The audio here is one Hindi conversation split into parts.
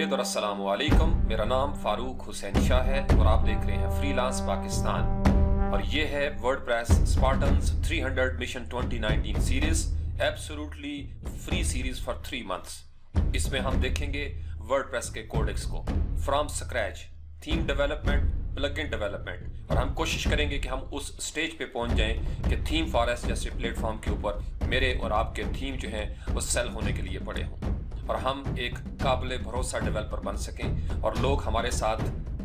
खुशआमदीद और अस्सलामु अलैकुम। मेरा नाम फारूक हुसैन शाह है और आप देख रहे हैं फ्रीलांस पाकिस्तान और ये है WordPress Spartans 300 mission 2019 series, absolutely free series for 3 months. इसमें हम देखेंगे वर्डप्रेस के कोडेक्स को from scratch, theme development, plugin development, और हम कोशिश करेंगे कि हम उस स्टेज पे पहुंच जाएं कि थीम फॉरेस्ट जैसे प्लेटफॉर्म के ऊपर मेरे और आपके थीम जो हैं वो सेल होने के लिए पड़े हों और हम एक काबिल भरोसा डेवलपर बन सकें और लोग हमारे साथ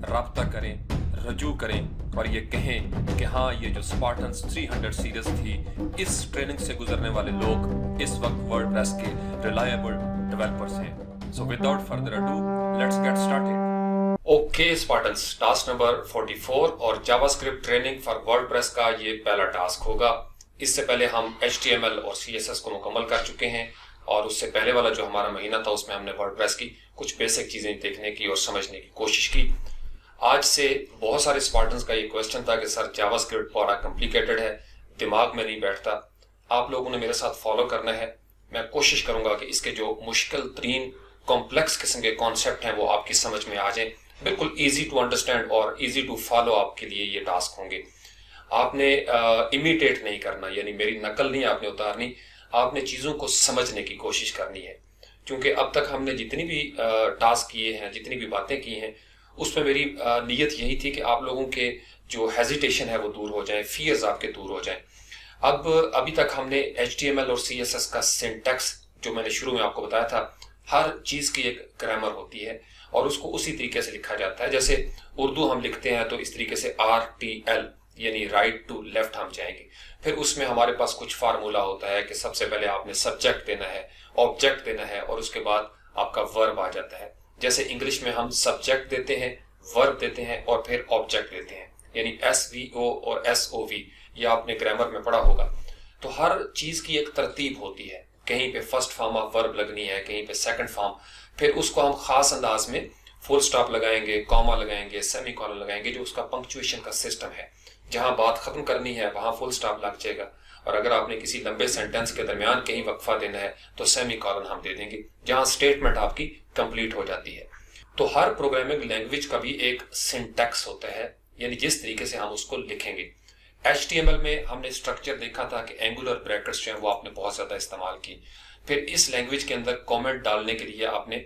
रब्ता करें, रजू करें और ये कहें कि हाँ, ये जो स्पार्टन्स 300 सीरीज थी, इस ट्रेनिंग से गुजरने वाले लोग इस वक्त वर्डप्रेस के रिलायबल डेवलपर्स हैं। So without further ado, let's get started. Okay Spartans, task number 44 और जावास्क्रिप्ट ट्रेनिंग फॉर वर्डप्रेस का ये पहला टास्क होगा। इससे पहले हम HTML और CSS को मुकम्मल कर चुके हैं और उससे पहले वाला जो हमारा महीना था उसमें हमने वर्डप्रेस की कुछ बेसिक चीजें देखने की और समझने की कोशिश की। आज से बहुत सारे स्पार्टन्स का ये क्वेश्चन था कि सर जावास्क्रिप्ट बड़ा कॉम्प्लिकेटेड है, दिमाग में नहीं बैठता। आप लोगों ने मेरे साथ फॉलो करना है। मैं कोशिश करूंगा कि इसके जो मुश्किल तरीन कॉम्प्लेक्स किस्म के कॉन्सेप्ट हैं वो आपकी समझ में आ जाए। बिल्कुल ईजी टू अंडरस्टैंड और ईजी टू फॉलो आपके लिए ये टास्क होंगे। आपने इमिटेट नहीं करना, यानी मेरी नकल नहीं आपने उतारनी, आपने चीजों को समझने की कोशिश करनी है। क्योंकि अब तक हमने जितनी भी टास्क किए हैं, जितनी भी बातें की हैं, उसमें मेरी नीयत यही थी कि आप लोगों के जो हेजिटेशन है वो दूर हो जाए, फियर्स आपके दूर हो जाए। अब अभी तक हमने HTML और CSS का सिंटैक्स, जो मैंने शुरू में आपको बताया था, हर चीज की एक ग्रामर होती है और उसको उसी तरीके से लिखा जाता है। जैसे उर्दू हम लिखते हैं तो इस तरीके से RTL यानी राइट टू लेफ्ट हम जाएंगे। फिर उसमें हमारे पास कुछ फार्मूला होता है कि सबसे पहले आपने सब्जेक्ट देना है, ऑब्जेक्ट देना है और उसके बाद आपका वर्ब आ जाता है। जैसे इंग्लिश में हम सब्जेक्ट देते हैं, वर्ब देते हैं और फिर ऑब्जेक्ट देते हैं, यानी SVO और SOV, ये आपने ग्रामर में पढ़ा होगा। तो हर चीज की एक तरतीब होती है, कहीं पे फर्स्ट फॉर्म ऑफ वर्ब लगनी है, कहीं पे सेकंड फॉर्म, फिर उसको हम खास अंदाज में फुल स्टॉप लगाएंगे, कॉमा लगाएंगे, सेमीकोलन लगाएंगे, जो उसका पंक्चुएशन का सिस्टम है। जहां बात खत्म करनी है वहां फुल स्टॉप लग जाएगा और अगर आपने किसी लंबे सेंटेंस के दरमियान कहीं वक्फा देना है तो सेमीकोलन हम दे देंगे, जहां स्टेटमेंट आपकी कंप्लीट हो जाती है। तो हर प्रोग्रामिंग लैंग्वेज का भी एक सिंटैक्स होता है, यानी जिस तरीके से हम उसको लिखेंगे। HTML में हमने स्ट्रक्चर देखा था कि एंगुलर ब्रैकेट्स जो है वो आपने बहुत ज्यादा इस्तेमाल की। फिर इस लैंग्वेज के अंदर कॉमेंट डालने के लिए आपने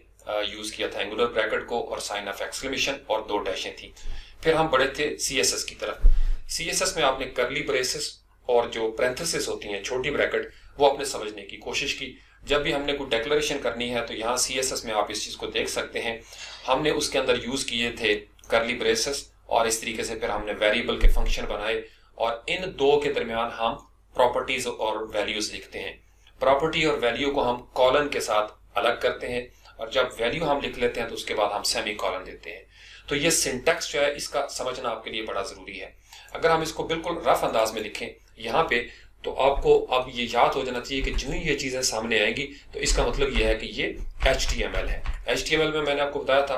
यूज किया था एंगुलर ब्रैकेट को और साइन ऑफ एक्सक्लेमेशन और 2 डैशें थी। फिर हम बढ़े थे CSS की तरफ। CSS में आपने करली ब्रेसेस और जो पैरेंथेसिस होती हैं, छोटी ब्रैकेट, वो आपने समझने की कोशिश की। जब भी हमने कोई डिक्लेरेशन करनी है तो यहाँ CSS में आप इस चीज को देख सकते हैं, हमने उसके अंदर यूज किए थे करली ब्रेसेस और इस तरीके से फिर हमने वेरिएबल के फंक्शन बनाए और इन दो के दरमियान हम प्रॉपर्टीज और वैल्यूज लिखते हैं। प्रॉपर्टी और वैल्यू को हम कॉलन के साथ अलग करते हैं और जब वैल्यू हम लिख लेते हैं तो उसके बाद हम सेमी कॉलन देते हैं। तो ये सिंटैक्स जो है इसका समझना आपके लिए बड़ा जरूरी है। अगर हम इसको बिल्कुल रफ अंदाज में लिखें यहाँ पे, तो आपको अब ये याद हो जाना चाहिए कि जो ही ये चीजें सामने आएंगी तो इसका मतलब ये है कि ये HTML है। HTML में मैंने आपको बताया था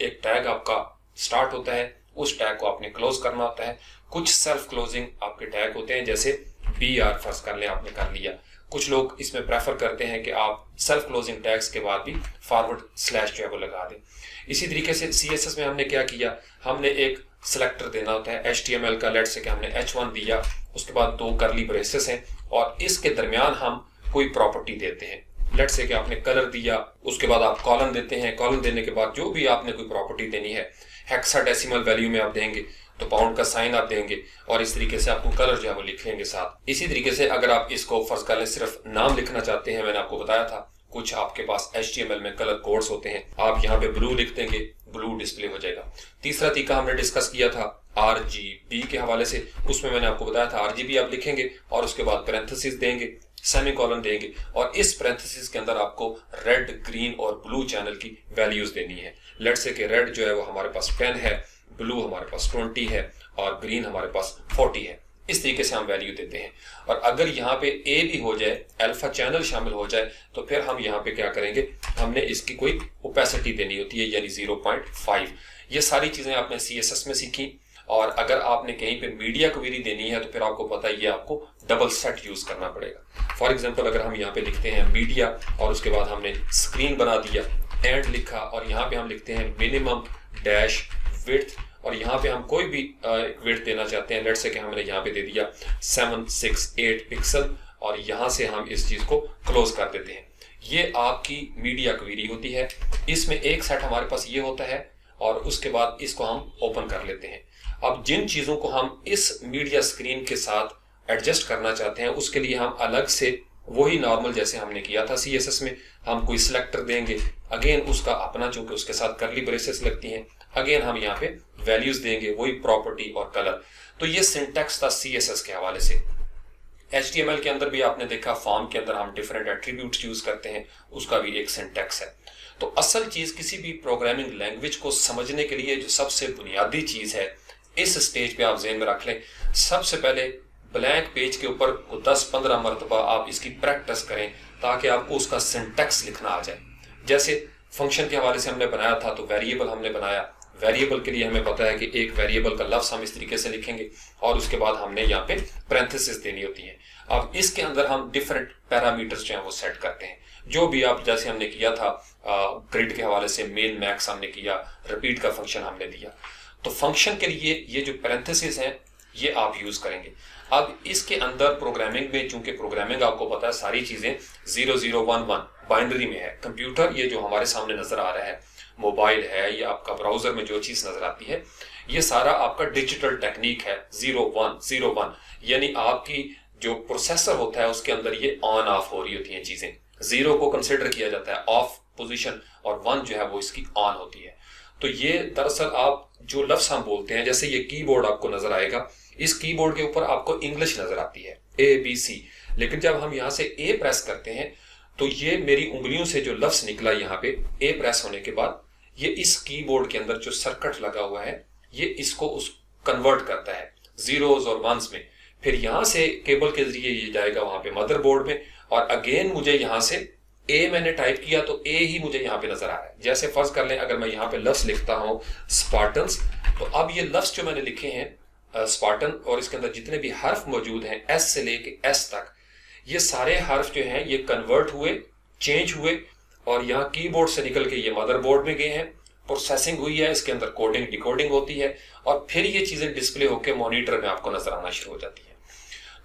एक टैग आपका स्टार्ट होता है, उस टैग को आपने क्लोज करना होता है। कुछ सेल्फ क्लोजिंग आपके टैग होते हैं, जैसे BR फर्स्ट कर लें, आपने कर लिया। कुछ लोग इसमें प्रेफर करते हैं कि आप सेल्फ क्लोजिंग टैग्स के बाद भी फॉरवर्ड स्लैश जो है वो लगा दें। इसी तरीके से CSS में हमने क्या किया, हमने एक सिलेक्टर देना होता है HTML का। लेट से कि हमने H1 दिया, उसके बाद 2 करली ब्रेसेस हैं और इसके दरमियान हम कोई प्रॉपर्टी देते हैं। लेट से कि आपने कलर दिया, उसके बाद आप कॉलन देते हैं। कॉलन देने के बाद जो भी आपने कोई प्रॉपर्टी देनी है, हेक्साडेसिमल वैल्यू में आप देंगे तो पाउंड का साइन आप देंगे और इस तरीके से आपको कलर जो है वो लिख लेंगे साथ। इसी तरीके से अगर आप इसको फर्ज कर लें सिर्फ नाम लिखना चाहते हैं, मैंने आपको बताया था कुछ आपके पास HTML में कलर कोड्स होते हैं, आप यहाँ पे ब्लू लिख देंगे, ब्लू डिस्प्ले हो जाएगा। तीसरा तरीका हमने डिस्कस किया था RGB के हवाले से, उसमें मैंने आपको बताया था RGB आप लिखेंगे और उसके बाद पैरेंथेसिस देंगे, सेमीकोलन देंगे और इस पैरेंथेसिस के अंदर आपको रेड, ग्रीन और ब्लू चैनल की वैल्यूज देनी है। लेट से कि रेड जो है वो हमारे पास 10 है, ब्लू हमारे पास 20 है और ग्रीन हमारे पास 40 है। इस तरीके से हम वैल्यू देते हैं और अगर यहाँ पे A भी हो जाए, अल्फा चैनल शामिल हो जाए, तो फिर हम यहाँ पे क्या करेंगे, हमने इसकी कोई ओपेसिटी देनी होती है, यानी 0.5। ये सारी चीजें आपने CSS में सीखी और अगर आपने कहीं पे मीडिया क्वेरी देनी है तो फिर आपको पता है ये आपको डबल सेट यूज करना पड़ेगा। फॉर एग्जांपल अगर हम यहाँ पे लिखते हैं मीडिया और उसके बाद हमने स्क्रीन बना दिया, एंड लिखा और यहाँ पे हम लिखते हैं मिनिमम डैश विड्थ, और यहाँ पे हम कोई भी विड्थ देना चाहते हैं, लेट्स से कि हमने यहाँ पे दे दिया 768 पिक्सल, और यहाँ से हम इस चीज को क्लोज कर देते हैं। ये आपकी मीडिया क्वेरी होती है। इसमें एक सेट हमारे पास ये होता है और उसके बाद इसको हम ओपन कर लेते हैं। अब जिन चीजों को हम इस मीडिया स्क्रीन के साथ एडजस्ट करना चाहते हैं उसके लिए हम अलग से वही नॉर्मल जैसे हमने किया था CSS में, हम कोई सिलेक्टर देंगे, अगेन उसका अपना चूंकि उसके साथ कर्ली ब्रेसेस लगती हैं, अगेन हम यहाँ पे वैल्यूज देंगे, वही प्रॉपर्टी और कलर। तो ये सिंटैक्स था CSS के हवाले से। HTML के अंदर भी आपने देखा फॉर्म के अंदर हम डिफरेंट एट्रीब्यूट्स यूज करते हैं, उसका भी एक सिंटैक्स है। तो असल चीज किसी भी प्रोग्रामिंग लैंग्वेज को समझने के लिए जो सबसे बुनियादी चीज है, इस स्टेज पे आप ज़हन में रख लें, सबसे पहले ब्लैंक पेज के ऊपर 10-15 मरतबा आप इसकी प्रैक्टिस करें ताकि आपको उसका सिंटैक्स लिखना आ जाए। जैसे फंक्शन के हवाले से हमने बनाया था, तो वेरिएबल हमने बनाया, वेरिएबल के लिए हमें पता है कि एक वेरिएबल का लफ्ज हम इस तरीके से लिखेंगे और उसके बाद हमने यहाँ पे पैरेंथेसिस देनी होती है। अब इसके अंदर हम डिफरेंट पैरामीटर्स जो हैं वो सेट करते हैं, जो भी आप जैसे हमने किया था ग्रिड के हवाले से मेन मैक्स हमने किया, रिपीट का फंक्शन हमने दिया। तो फंक्शन के लिए ये जो पैरेंथेसिस हैं ये आप यूज करेंगे। अब इसके अंदर प्रोग्रामिंग में, चूंकि प्रोग्रामिंग आपको पता है सारी चीजें 0011 बाइनरी में है। कंप्यूटर ये जो हमारे सामने नजर आ रहा है, मोबाइल है या आपका ब्राउजर में जो चीज नजर आती है, ये सारा आपका डिजिटल टेक्निक है। 0101 यानी आपकी जो प्रोसेसर होता है उसके अंदर ये ऑन ऑफ हो रही होती हैं चीजें। 0 को कंसिडर किया जाता है ऑफ पोजीशन और 1 जो है वो इसकी ऑन होती है। तो ये दरअसल आप जो लफ्ज हम बोलते हैं, जैसे ये कीबोर्ड आपको नजर आएगा, इस कीबोर्ड के ऊपर आपको इंग्लिश नजर आती है ABC, लेकिन जब हम यहाँ से A प्रेस करते हैं तो ये मेरी उंगलियों से जो लफ्ज निकला यहाँ पे A प्रेस होने के बाद, ये इस कीबोर्ड के अंदर जो सर्किट लगा हुआ है ये इसको उस कन्वर्ट करता है जीरोस और वंस में। फिर यहाँ से केबल के जरिए ये जाएगा वहां पे मदरबोर्ड में, और अगेन मुझे यहाँ से A मैंने टाइप किया तो A ही मुझे यहाँ पे नजर आ रहा है। जैसे फर्ज कर लें अगर मैं यहाँ पे लफ्ज लिखता हूँ स्पार्टन्स, तो अब ये लफ्ज जो मैंने लिखे हैं स्पार्टन, और इसके अंदर जितने भी हर्फ मौजूद हैं S से लेके S तक, ये सारे हर्फ जो हैं ये कन्वर्ट हुए, चेंज हुए, और यहाँ कीबोर्ड से निकल के ये मदरबोर्ड में गए हैं, प्रोसेसिंग हुई है, इसके अंदर कोडिंग डिकोडिंग होती है, और फिर ये चीजें डिस्प्ले होकर मॉनिटर में आपको नजर आना शुरू हो जाती है।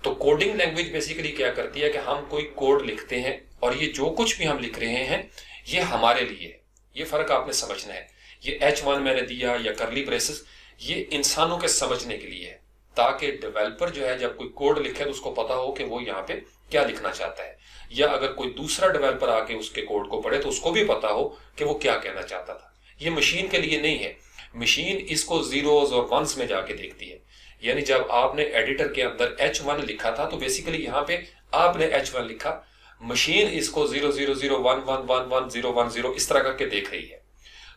तो कोडिंग लैंग्वेज बेसिकली क्या करती है कि हम कोई कोड लिखते हैं और ये जो कुछ भी हम लिख रहे हैं ये हमारे लिए है। ये फर्क आपने समझना है। ये H1 मैंने दिया या करली ब्रेसेस, ये इंसानों के समझने के लिए है, ताकि डेवलपर जो है जब कोई कोड लिखे तो उसको पता हो कि वो यहाँ पे क्या लिखना चाहता है, या अगर कोई दूसरा डेवलपर आके उसके कोड को पढ़े तो उसको भी पता हो कि वो क्या कहना चाहता था। ये मशीन के लिए नहीं है, मशीन इसको जीरोस और वंस में जाके देखती है। यानी जब आपने एडिटर के अंदर H1 लिखा था तो बेसिकली यहाँ पे आपने H1 लिखा, मशीन इसको 0001111010 इस तरह करके देख रही है।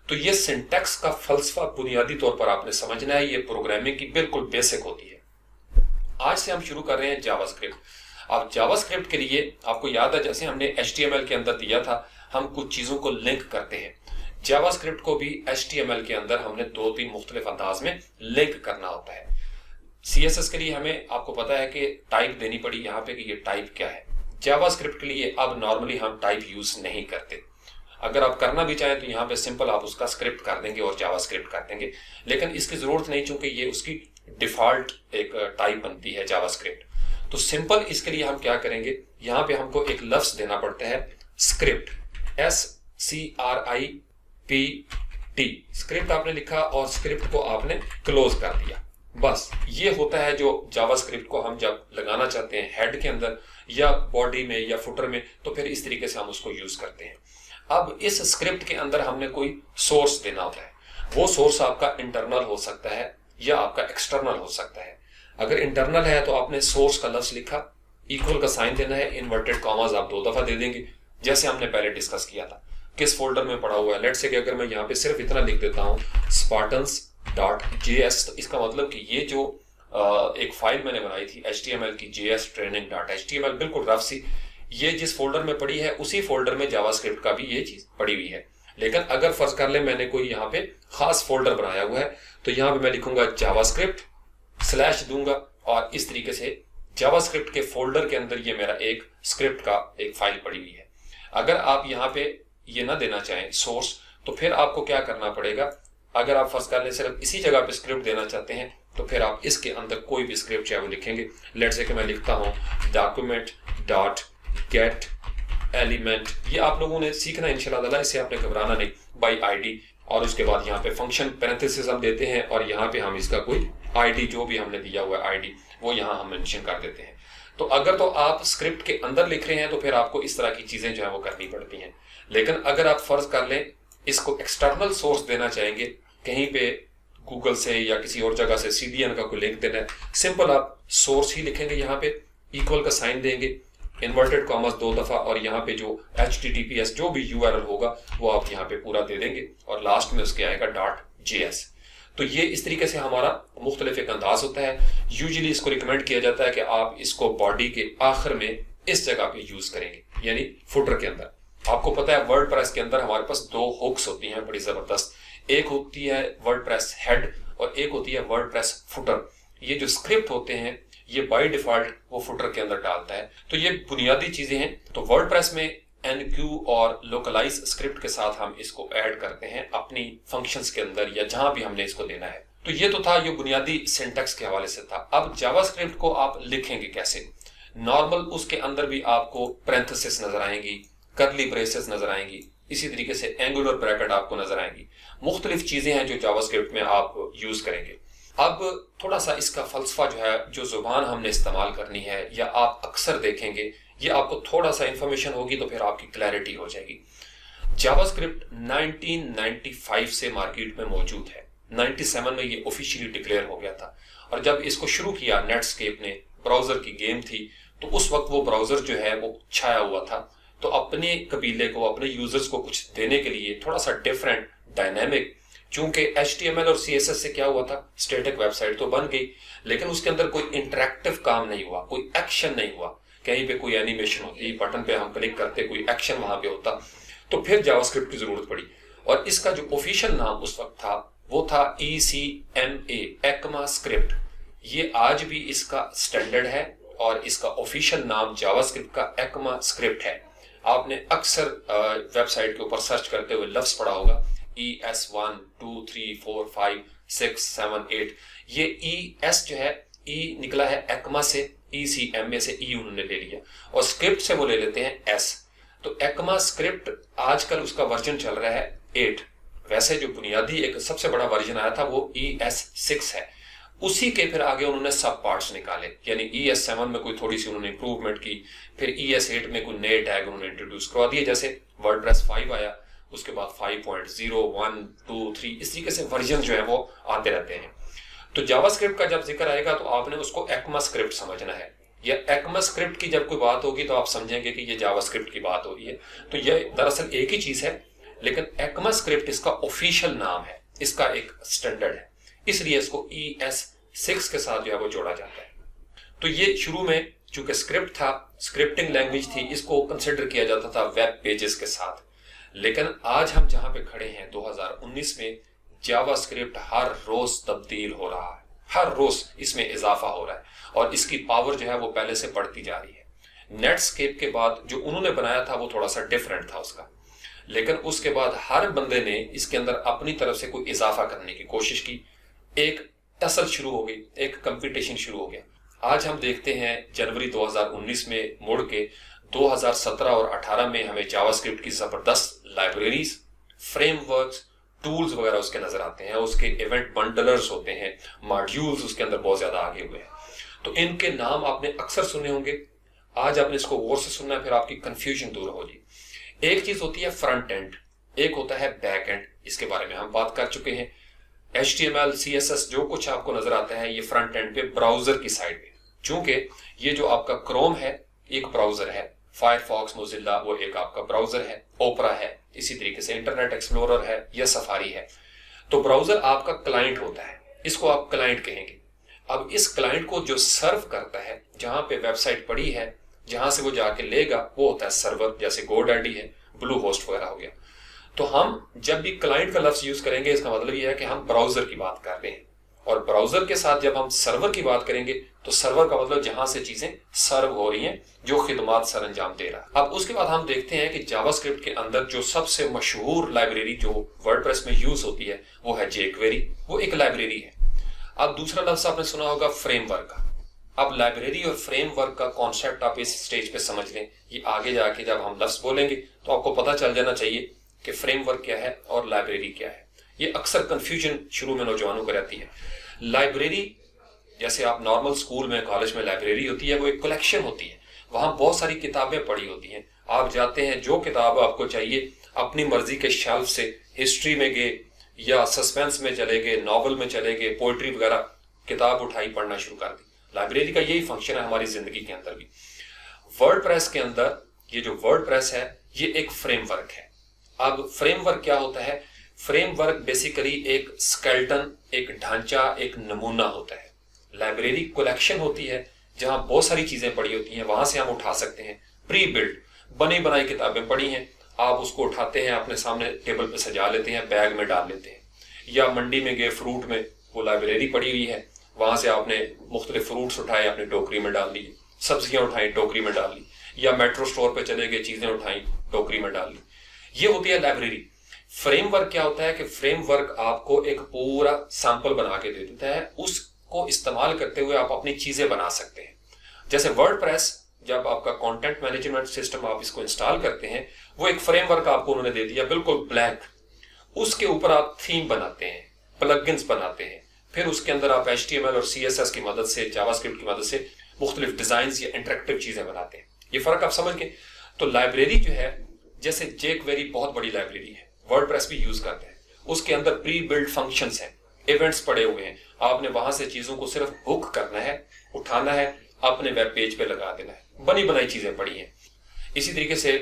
तो ये सिंटैक्स का फलसफा बुनियादी तौर पर आपने समझना है, ये प्रोग्रामिंग की बिल्कुल बेसिक होती है। आज से हम शुरू कर रहे हैं जावास्क्रिप्ट। अब जावास्क्रिप्ट के लिए आपको याद है जैसे हमने HTML के अंदर दिया था, हम कुछ चीजों को लिंक करते हैं। जावास्क्रिप्ट को भी HTML के अंदर हमने 2-3 मुख्तलिफ अंदाज में लिंक करना होता है। CSS के लिए हमें आपको पता है कि टाइप देनी पड़ी यहाँ पे कि ये टाइप क्या है। जावास्क्रिप्ट के लिए अब नॉर्मली हम टाइप यूज नहीं करते। अगर आप करना भी चाहें तो यहाँ पे सिंपल आप उसका स्क्रिप्ट कर देंगे और जावास्क्रिप्ट कर देंगे, लेकिन इसकी जरूरत नहीं चूंकि ये उसकी डिफॉल्ट एक टाइप बनती है जावास्क्रिप्ट। तो सिंपल इसके लिए हम क्या करेंगे, यहाँ पे हमको एक लफ्ज देना पड़ता है स्क्रिप्ट, SCRIPT। स्क्रिप्ट आपने लिखा और स्क्रिप्ट को आपने क्लोज कर दिया, बस ये होता है जो जावास्क्रिप्ट को हम जब लगाना चाहते हैं हेड के अंदर या बॉडी में या फुटर में, तो फिर इस तरीके से हम उसको यूज करते हैं। अब इस स्क्रिप्ट के अंदर हमने कोई सोर्स देना होता है। वो सोर्स आपका इंटरनल हो सकता है या आपका एक्सटर्नल हो सकता है। अगर इंटरनल है तो आपने सोर्स का लफ्ज लिखा, इक्वल का साइन देना है, इन्वर्टेड कॉमास आप 2 दफा दे देंगे जैसे हमने पहले डिस्कस किया था। किस फोल्डर में पड़ा हुआ है, लेट्स से कि अगर मैं यहाँ पे सिर्फ इतना लिख देता हूँ spartans.js, तो इसका मतलब कि ये जो एक फाइल मैंने बनाई थी HTML की JS training.html, बिल्कुल रफ सी, ये जिस फोल्डर में पड़ी है उसी फोल्डर में जावास्क्रिप्ट का भी ये चीज पड़ी हुई है। लेकिन अगर फर्ज कर ले मैंने कोई यहाँ पे खास फोल्डर बनाया हुआ है तो यहाँ पे मैं लिखूंगा जावास्क्रिप्ट स्लैश दूंगा और इस तरीके से जावास्क्रिप्ट के फोल्डर के अंदर ये मेरा एक स्क्रिप्ट का एक फाइल पड़ी हुई है। अगर आप यहाँ पे ये ना देना चाहें सोर्स, तो फिर आपको क्या करना पड़ेगा, अगर आप फर्ज कर लें सिर्फ इसी जगह पे स्क्रिप्ट देना चाहते हैं तो फिर आप इसके अंदर कोई भी स्क्रिप्ट चाहे वो लिखेंगे। लेट्स से कि मैं लिखता हूँ डॉक्यूमेंट डॉट गेट एलिमेंट, ये आप लोगों ने सीखना इंशाल्लाह ताला, इससे आपने घबराना नहीं, बाई आईडी, और उसके बाद यहाँ पे फंक्शन पैरेंथेसिस हम देते हैं और यहाँ पे हम इसका कोई आईडी जो भी हमने दिया हुआ है आईडी वो यहाँ हम मेंशन कर देते हैं। तो अगर तो आप स्क्रिप्ट के अंदर लिख रहे हैं तो फिर आपको इस तरह की चीजें जो है वो करनी पड़ती हैं। लेकिन अगर आप फर्ज कर लें इसको एक्सटर्नल सोर्स देना चाहेंगे, कहीं पे गूगल से या किसी और जगह से सीडीएन का कोई लिंक देना है, सिंपल आप सोर्स ही लिखेंगे, यहाँ पे इक्वल का साइन देंगे, इन्वर्टेड कॉमर्स 2 दफा, और यहाँ पे जो HTTPS जो भी URL होगा वो आप यहाँ पे पूरा दे देंगे और लास्ट में उसके आएगा .js। तो ये इस तरीके से हमारा मुख्तलिफ एक अंदाज होता है। यूजुअली इसको रिकमेंड किया जाता है कि आप इसको बॉडी के आखिर में इस जगह पे यूज करेंगे, यानी फुटर के अंदर। आपको पता है वर्डप्रेस के अंदर हमारे पास 2 हुक्स होती हैं बड़ी जबरदस्त, एक होती है वर्डप्रेस हेड और एक होती है वर्डप्रेस फुटर। ये जो स्क्रिप्ट होते हैं ये बाय डिफॉल्ट वो फुटर के अंदर डालता है। तो ये बुनियादी चीजें हैं। तो वर्डप्रेस में NQ और लोकलाइज स्क्रिप्ट के साथ हम इसको ऐड करते हैं अपनी फंक्शंस के अंदर या जहां भी हमने इसको देना है। तो ये तो था, ये बुनियादी सिंटैक्स के हवाले से था। अब जावास्क्रिप्ट को आप लिखेंगे कैसे? नॉर्मल उसके अंदर भी आपको पैरेंथेसिस नजर आएंगी, कर्ली ब्रेसेस नजर आएंगी, इसी तरीके से एंगुलर ब्रैकेट आपको नजर आएंगी। मुख्तलिफ चीजें हैं जो जावास्क्रिप्ट में आप यूज करेंगे। अब थोड़ा सा इसका फलसफा जो है, जो जुबान हमने इस्तेमाल करनी है या आप अक्सर देखेंगे, ये आपको थोड़ा सा इंफॉर्मेशन होगी तो फिर आपकी क्लैरिटी हो जाएगी। जावास्क्रिप्ट 1995 से मार्केट में मौजूद है। 97 में ये ऑफिशियली डिक्लेयर हो गया था और जब इसको शुरू किया नेटस्केप ने, ब्राउजर की गेम थी, तो उस वक्त वो ब्राउजर जो है वो छाया हुआ था। तो अपने कबीले को, अपने यूजर्स को कुछ देने के लिए थोड़ा सा डिफरेंट, डायनेमिक, चूंकि HTML और CSS से क्या हुआ था, स्टैटिक वेबसाइट तो बन गई लेकिन उसके अंदर कोई इंटरेक्टिव काम नहीं हुआ, कोई एक्शन नहीं हुआ, कहीं पे कोई एनिमेशन होती, बटन पे हम क्लिक करते, कोई एक्शन वहां पे होता। तो फिर जावास्क्रिप्ट की जरूरत पड़ी और इसका जो ऑफिशियल नाम उस वक्त था वो था ECMA, ECMAScript। ये आज भी इसका स्टैंडर्ड है और इसका ऑफिशियल नाम जावास्क्रिप्ट का ECMAScript है। आपने अक्सर वेबसाइट के ऊपर सर्च करते हुए लफ्ज पढ़ा होगा ES1 2 3 4 5 6 7 8। ये ES जो है, E निकला है ECMA से, ECMA से E उन्होंने ले लिया और स्क्रिप्ट से वो ले लेते हैं S। तो ECMAScript आजकल उसका वर्जन चल रहा है 8। वैसे जो बुनियादी एक सबसे बड़ा वर्जन आया था वो ES6 है। उसी के फिर आगे उन्होंने सब पार्ट्स निकाले, यानी ES7 में कोई थोड़ी सी उन्होंने इंप्रूवमेंट की, फिर ES8 में कोई नए टैग उन्होंने इंट्रोड्यूस करवा दिए, जैसे वर्डप्रेस 5 आया, उसके बाद 5.0 1 2 3, इस तरीके से वर्जन जो है वो आते रहते हैं। तो जावास्क्रिप्ट का जब जिक्र आएगा तो आपने उसको ECMAScript समझना है, या ECMAScript की जब कोई बात होगी तो आप समझेंगे कि ये जावास्क्रिप्ट की बात हो रही है। तो ये दरअसल एक ही चीज है, लेकिन ECMAScript इसका ऑफिशियल नाम है, इसका एक स्टैंडर्ड है, इसलिए इसको ES6 के साथ जो है वो जोड़ा जाता है। तो ये शुरू में चूंकि स्क्रिप्ट था, स्क्रिप्टिंग लैंग्वेज थी, इसको कंसिडर किया जाता था वेब पेजेस के साथ। लेकिन आज हम जहां पे खड़े हैं 2019 में, जावास्क्रिप्ट हर रोज तब्दील हो रहा है, हर रोज इसमें इजाफा हो रहा है और इसकी पावर जो है वो पहले से बढ़ती जा रही है। नेटस्केप के बाद जो उन्होंने बनाया था वो थोड़ा सा डिफरेंट था उसका, लेकिन उसके बाद हर बंदे ने इसके अंदर अपनी तरफ से कोई इजाफा करने की कोशिश की, एक टसल शुरू हो गई, एक कंपटीशन शुरू हो गया। आज हम देखते हैं जनवरी 2019 में मुड़ के 2017 और 18 में हमें जावास्क्रिप्ट की जबरदस्त लाइब्रेरीज, फ्रेमवर्क्स, टूल्स वगैरह उसके नजर आते हैं, उसके इवेंट बंडलर्स होते हैं, मॉड्यूल्स उसके अंदर बहुत ज्यादा आगे हुए हैं। तो इनके नाम आपने अक्सर सुने होंगे, आज आपने इसको गौर से सुनना है, फिर आपकी कंफ्यूजन दूर होगी। एक चीज होती है फ्रंट एंड, एक होता है बैक एंड, इसके बारे में हम बात कर चुके हैं। HTML CSS जो कुछ आपको नजर आता है ये फ्रंट एंड पे ब्राउजर की साइड पे, चूंकि ये जो आपका क्रोम है एक ब्राउजर है, फायरफॉक्स, मोजिल्ला वो एक आपका ब्राउजर है, ओपरा है, इसी तरीके से इंटरनेट एक्सप्लोरर है या सफारी है। तो ब्राउजर आपका क्लाइंट होता है, इसको आप क्लाइंट कहेंगे। अब इस क्लाइंट को जो सर्व करता है, जहां पे वेबसाइट पड़ी है, जहां से वो जाके लेगा, वो होता है सर्वर, जैसे GoDaddy है, ब्लू होस्ट वगैरह हो गया। तो हम जब भी क्लाइंट का लफ्ज यूज करेंगे इसका मतलब यह है कि हम ब्राउजर की बात कर रहे हैं। और ब्राउजर के साथ जब हम सर्वर की बात करेंगे तो सर्वर का मतलब जहां से चीजें सर्व हो रही हैं, जो खिदमात सर अंजाम दे रहा है। अब उसके बाद हम देखते हैं कि जावास्क्रिप्ट के अंदर जो सबसे मशहूर लाइब्रेरी जो वर्डप्रेस में यूज होती है वो है jQuery। वो एक लाइब्रेरी है। अब दूसरा लफ्ज आपने सुना होगा फ्रेमवर्क का। अब लाइब्रेरी और फ्रेमवर्क का कॉन्सेप्ट आप इस स्टेज पे समझ लें। ये आगे जाके जब हम लफ्ज बोलेंगे तो आपको पता चल जाना चाहिए कि फ्रेमवर्क क्या है और लाइब्रेरी क्या है। ये अक्सर कंफ्यूजन शुरू में नौजवानों को रहती है। लाइब्रेरी, जैसे आप नॉर्मल स्कूल में, कॉलेज में लाइब्रेरी होती है, वो एक कलेक्शन होती है। वहां बहुत सारी किताबें पड़ी होती हैं। आप जाते हैं, जो किताब आपको चाहिए अपनी मर्जी के शेल्फ से, हिस्ट्री में गए या सस्पेंस में चले गए, नॉवल में चले गए, पोइट्री वगैरह, किताब उठाई, पढ़ना शुरू कर दी। लाइब्रेरी का यही फंक्शन है हमारी जिंदगी के अंदर भी। वर्डप्रेस के अंदर ये जो वर्डप्रेस है ये एक फ्रेमवर्क है। अब फ्रेमवर्क क्या होता है? फ्रेमवर्क बेसिकली एक स्केलेटन, एक ढांचा, एक नमूना होता है। लाइब्रेरी कलेक्शन होती है जहां बहुत सारी चीजें पड़ी होती हैं, वहां से हम उठा सकते हैं। प्री बिल्ड बनी बनाई किताबें पड़ी हैं, आप उसको उठाते हैं, अपने सामने टेबल पे सजा लेते हैं, बैग में डाल लेते हैं। या मंडी में गए, फ्रूट में वो लाइब्रेरी पड़ी हुई है, वहां से आपने मुख्तलिफ फ्रूट्स उठाए, अपनी टोकरी में डाल लिए, सब्जियां उठाई, टोकरी में डाल ली, या मेट्रो स्टोर पे चले गए, चीजें उठाई, टोकरी में डाल ली। ये होती है लाइब्रेरी। फ्रेमवर्क क्या होता है कि फ्रेमवर्क आपको एक पूरा सैंपल बना के दे देता है, उसको इस्तेमाल करते हुए आप अपनी चीजें बना सकते हैं। जैसे वर्डप्रेस, जब आपका कंटेंट मैनेजमेंट सिस्टम आप इसको इंस्टॉल करते हैं, वो एक फ्रेमवर्क आपको उन्होंने दे दिया, बिल्कुल ब्लैंक। उसके ऊपर आप थीम बनाते हैं, प्लगइन्स बनाते हैं, फिर उसके अंदर आप HTML और CSS की मदद से, जावास्क्रिप्ट की मदद से मुख्तलिफ डिजाइन या इंटरेक्टिव चीजें बनाते हैं। ये फर्क आप समझ गए। तो लाइब्रेरी जो है, जैसे jQuery बहुत बड़ी लाइब्रेरी है, वर्डप्रेस भी यूज करते हैं, उसके अंदर प्री बिल्ड फंक्शंस हैं, इवेंट्स पड़े हुए हैं। आपने वहां से चीजों को सिर्फ हुक करना है, उठाना है, अपने वेब पेज पे लगा देना है। बनी बनाई चीजें पड़ी हैं। इसी तरीके से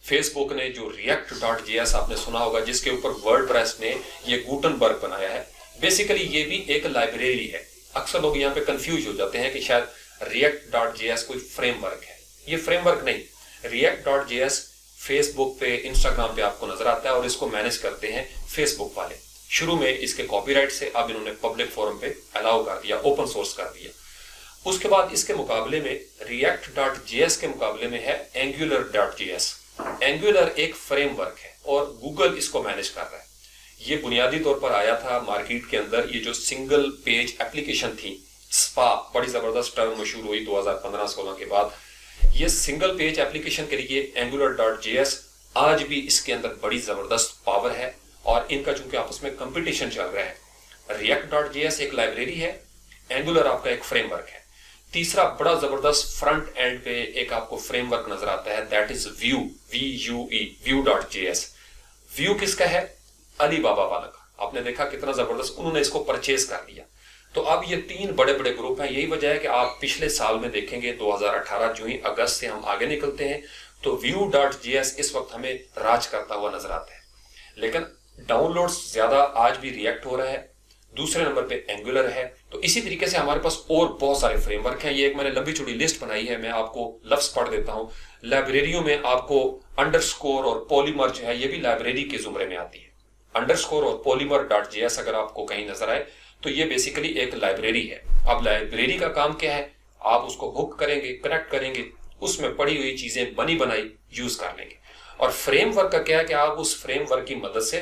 फेसबुक ने जो react.js आपने सुना होगा, जिसके ऊपर वर्डप्रेस ने ये गुटनबर्ग बनाया है, बेसिकली ये भी एक लाइब्रेरी है। अक्सर लोग यहाँ पे कंफ्यूज हो जाते हैं कि शायद react.js कोई फ्रेमवर्क है। ये फ्रेमवर्क नहीं। react.js फेसबुक पे, इंस्टाग्राम पे आपको नजर आता है और इसको मैनेज करते हैं फेसबुक वाले। शुरू में इसके कॉपीराइट से, अब इन्होंने पब्लिक फोरम पे अलाउ कर दिया, ओपन सोर्स कर दिया। उसके बाद इसके मुकाबले में, react.js के मुकाबले में है angular.js। एंगुलर एक फ्रेमवर्क है और गूगल इसको मैनेज कर रहा है। ये बुनियादी तौर पर आया था मार्केट के अंदर, ये जो सिंगल पेज एप्लीकेशन थी, स्पा, बड़ी जबरदस्त टर्म मशहूर हुई 2015-16 के बाद। ये सिंगल पेज एप्लीकेशन के लिए angular.js आज भी इसके अंदर बड़ी जबरदस्त पावर है और इनका चूंकि आपस में कंपटीशन चल रहा है। react.js एक लाइब्रेरी है, एंगुलर आपका एक फ्रेमवर्क है। तीसरा बड़ा जबरदस्त फ्रंट एंड पे एक आपको फ्रेमवर्क नजर आता है, that is view, vue.js। View किसका है? अलीबाबा वाला का। आपने देखा कितना जबरदस्त, उन्होंने इसको परचेज कर लिया। तो अब ये तीन बड़े बड़े ग्रुप हैं। यही वजह है कि आप पिछले साल में देखेंगे 2018 जो ही अगस्त से हम आगे निकलते हैं तो vue.js इस वक्त हमें राज करता हुआ नजर आता है। लेकिन डाउनलोड्स ज्यादा आज भी रिएक्ट हो रहा है, दूसरे नंबर पे एंगुलर है। तो इसी तरीके से हमारे पास और बहुत सारे फ्रेमवर्क हैं। ये एक मैंने लंबी चौड़ी लिस्ट बनाई है, मैं आपको लफ्ज पढ़ देता हूं। लाइब्रेरियों में आपको अंडरस्कोर और पॉलीमर जो है, ये भी लाइब्रेरी के जुमरे में आती है। अंडरस्कोर और पॉलीमर.js अगर आपको कहीं नजर आए तो ये बेसिकली एक लाइब्रेरी है। अब लाइब्रेरी का काम क्या है? आप उसको हुक करेंगे, कनेक्ट करेंगे, उसमें पड़ी हुई चीजें बनी बनाई यूज कर लेंगे। और फ्रेमवर्क का क्या है कि आप उस फ्रेमवर्क की मदद से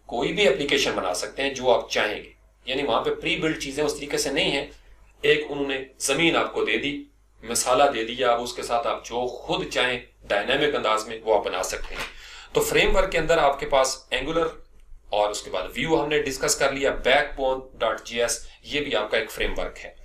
कोई भी एप्लीकेशन बना सकते हैं जो आप चाहेंगे। यानी वहां पे प्री बिल्ड चीजें उस तरीके से नहीं है। एक उन्होंने जमीन आपको दे दी, मसाला दे दिया, अब उसके साथ आप जो खुद चाहें डायनामिक अंदाज में वो आप बना सकते हैं। तो फ्रेमवर्क के अंदर आपके पास एंगुलर और उसके बाद व्यू हमने डिस्कस कर लिया, backbone.js ये भी आपका एक फ्रेमवर्क है।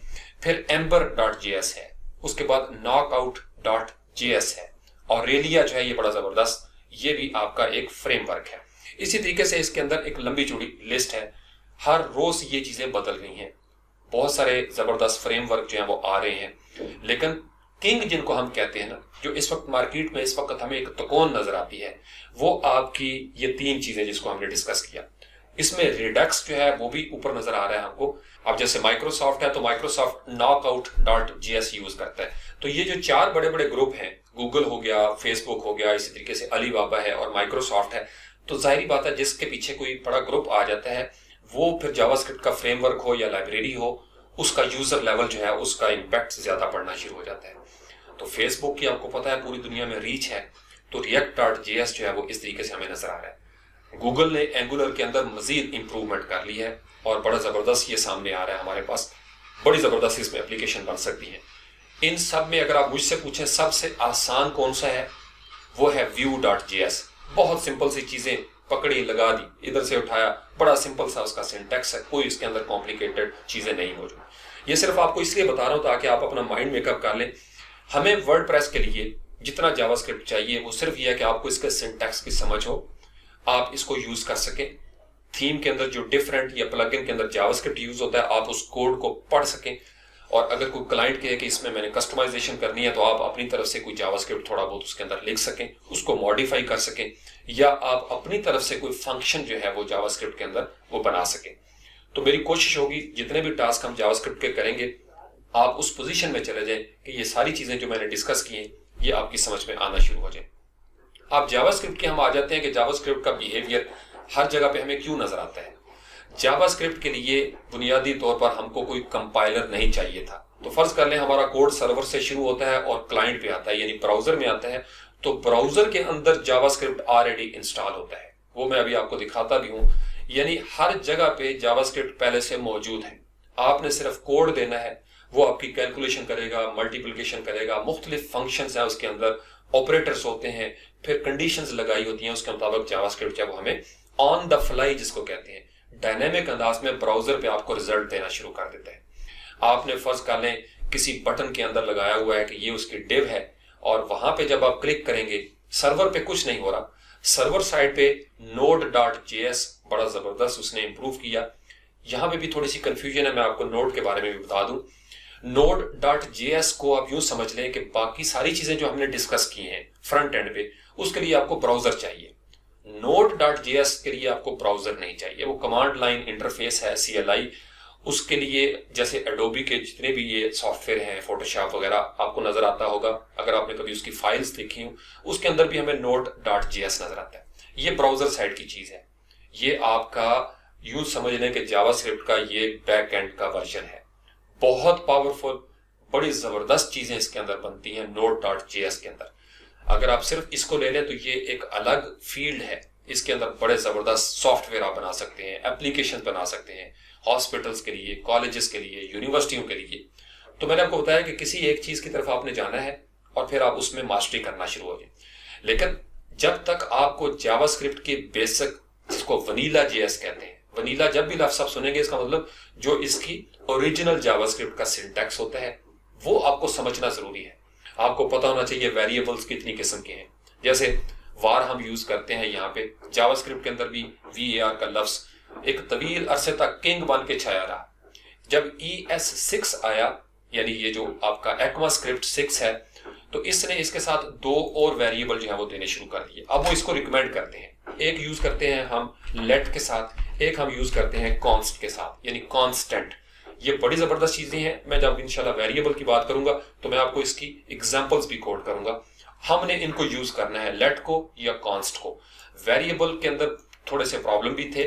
फिर ember.js है, उसके बाद knockout.js है, और रेलिया जो है ये बड़ा जबरदस्त, ये भी आपका एक फ्रेमवर्क है। इसी तरीके से इसके अंदर एक लंबी चौड़ी लिस्ट है। हर रोज ये चीजें बदल रही हैं, बहुत सारे जबरदस्त फ्रेमवर्क जो है वो आ रहे हैं। लेकिन किंग जिनको हम कहते हैं ना, जो इस वक्त मार्केट में इस वक्त हमें एक तकोन नजर आती है, वो आपकी ये तीन चीजें जिसको हमने डिस्कस किया। इसमें रिडक्स जो है वो भी ऊपर नजर आ रहा है हमको। अब जैसे माइक्रोसॉफ्ट है तो माइक्रोसॉफ्ट knockout.js यूज करता है। तो ये जो चार बड़े बड़े ग्रुप हैं, गूगल हो गया, फेसबुक हो गया, इसी तरीके से अलीबाबा है और माइक्रोसॉफ्ट है, तो जाहिर बात है जिसके पीछे कोई बड़ा ग्रुप आ जाता है वो फिर जावास्क्रिप्ट का फ्रेमवर्क हो या लाइब्रेरी हो, उसका यूजर लेवल जो है उसका इम्पैक्ट ज्यादा पड़ना शुरू हो जाता है। तो फेसबुक की आपको पता है पूरी दुनिया में रीच है, तो React.js जो है वो इस तरीके से हमें नजर आ रहा है। गूगल ने एंगुलर के अंदर मजीद इंप्रूवमेंट कर ली है और बड़ा जबरदस्त ये सामने आ रहा है हमारे पास, बड़ी जबरदस्त इसमें एप्लीकेशन बन सकती है। इन सब में अगर आप मुझसे पूछें सबसे आसान कौन सा है, वो है Vue.js। बहुत सिंपल सी चीजें पकड़ी लगा दी, इधर से उठाया, बड़ा सिंपल सा उसका सिंटैक्स है, कोई इसके अंदर कॉम्प्लिकेटेड चीजें नहीं मौजूद। ये सिर्फ आपको इसलिए बता रहा हूं ताकि आप अपना माइंड मेकअप कर लें। हमें वर्डप्रेस के लिए जितना जावास्क्रिप्ट चाहिए वो सिर्फ यह है कि आपको इसके सिंटैक्स की समझ हो, आप इसको यूज कर सकें। थीम के अंदर जो डिफरेंट या प्लगइन के अंदर जावास्क्रिप्ट यूज होता है, आप उस कोड को पढ़ सकें। और अगर कोई क्लाइंट कहे कि इसमें मैंने कस्टमाइजेशन करनी है, तो आप अपनी तरफ से कोई जावास्क्रिप्ट थोड़ा बहुत उसके अंदर लिख सकें, उसको मॉडिफाई कर सकें, या आप अपनी तरफ से कोई फंक्शन जो है वो जावास्क्रिप्ट के अंदर वो बना सकें। तो मेरी कोशिश होगी जितने भी टास्क हम जावास्क्रिप्ट के करेंगे, आप उस पोजीशन में चले जाएं कि ये सारी चीजें जो मैंने डिस्कस की हैं ये आपकी समझ में आना शुरू हो जाए। आप जावास्क्रिप्ट के हम आ जाते हैं कि जावास्क्रिप्ट का बिहेवियर हर जगह पे हमें क्यों नजर आता है। जावास्क्रिप्ट के लिए बुनियादी तौर पर हमको कोई कंपाइलर नहीं चाहिए था। तो फर्ज कर लें हमारा कोड सर्वर से शुरू होता है और क्लाइंट पे आता है, यानी ब्राउजर में आता है, तो ब्राउजर के अंदर जावास्क्रिप्ट ऑलरेडी इंस्टॉल होता है। वो मैं अभी आपको दिखाता भी हूं, यानी हर जगह पे जावास्क्रिप्ट पहले से मौजूद है। आपने सिर्फ कोड देना है, वो आपकी कैलकुलेशन करेगा, मल्टीप्लिकेशन करेगा, मुख्तलिफ फंक्शंस है उसके अंदर, ऑपरेटर्स होते हैं, फिर कंडीशंस लगाई होती हैं, उसके मुताबिक जावास्क्रिप्ट जो है वो हमें ऑन द फ्लाई जिसको कहते हैं डायनेमिक अंदाज में ब्राउजर पे आपको रिजल्ट देना शुरू कर देता है। आपने फर्ज कर लें किसी बटन के अंदर लगाया हुआ है कि ये उसकी डिव है, और वहां पे जब आप क्लिक करेंगे सर्वर पे कुछ नहीं हो रहा, सर्वर साइड पे Node.js बड़ा जबरदस्त उसने इंप्रूव किया। यहां पे भी थोड़ी सी कंफ्यूजन है, मैं आपको नोड के बारे में भी बता दूं। Node.js को आप यूं समझ लें कि बाकी सारी चीजें जो हमने डिस्कस की हैं फ्रंट एंड पे, उसके लिए आपको ब्राउजर चाहिए। Node.js के लिए आपको ब्राउजर नहीं चाहिए, वो कमांड लाइन इंटरफेस है, CLI। उसके लिए जैसे एडोबी के जितने भी ये सॉफ्टवेयर हैं, फोटोशॉप वगैरह, आपको नजर आता होगा अगर आपने कभी उसकी फाइल्स देखी हो, उसके अंदर भी हमें Node.js नजर आता है। ये ब्राउजर साइड की चीज है, ये आपका यूं समझ लें कि जावास्क्रिप्ट का ये बैक एंड का वर्जन है। बहुत पावरफुल, बड़ी जबरदस्त चीजें इसके अंदर बनती हैं Node.js के अंदर। अगर आप सिर्फ इसको ले लें तो ये एक अलग फील्ड है, इसके अंदर बड़े जबरदस्त सॉफ्टवेयर आप बना सकते हैं, एप्लीकेशन बना सकते हैं, हॉस्पिटल्स के लिए, कॉलेजेस के लिए, यूनिवर्सिटियों के लिए। तो मैंने आपको बताया कि किसी एक चीज की तरफ आपने जाना है और फिर आप उसमें मास्टरी करना शुरू हो जाए। लेकिन जब तक आपको जावास्क्रिप्ट के बेसिक, जिसको वनीला JS कहते हैं, वनीला जब भी लफ्ज़ आप सुनेंगे इसका मतलब जो इसकी ओरिजिनल जावास्क्रिप्ट का सिंटैक्स होता है वो आपको समझना जरूरी है। आपको पता होना चाहिए वेरिएबल्स कितनी किस्म के हैं। जैसे वार हम यूज करते हैं यहाँ पे, जावास्क्रिप्ट के अंदर भी VAR का लफ्ज एक तवील अरसे तक किंग बन के छाया रहा। जब ES6 आया, यानी ये जो आपका ECMAScript 6 है, तो इसने इसके साथ दो और वेरिएबल जो है वो देने शुरू कर दिए। अब वो इसको रिकमेंड करते हैं, एक यूज करते हैं हम लेट के साथ, एक हम यूज करते हैं कॉन्स्ट के साथ, यानी कांस्टेंट। ये बड़ी जबरदस्त चीजें हैं। मैं जब इंशाल्लाह वेरिएबल की बात करूंगा तो मैं आपको इसकी एग्जांपल्स भी कोड करूंगा। हमने इनको यूज करना है, लेट को या कॉन्स्ट को। वेरिएबल के अंदर थोड़े से प्रॉब्लम भी थे,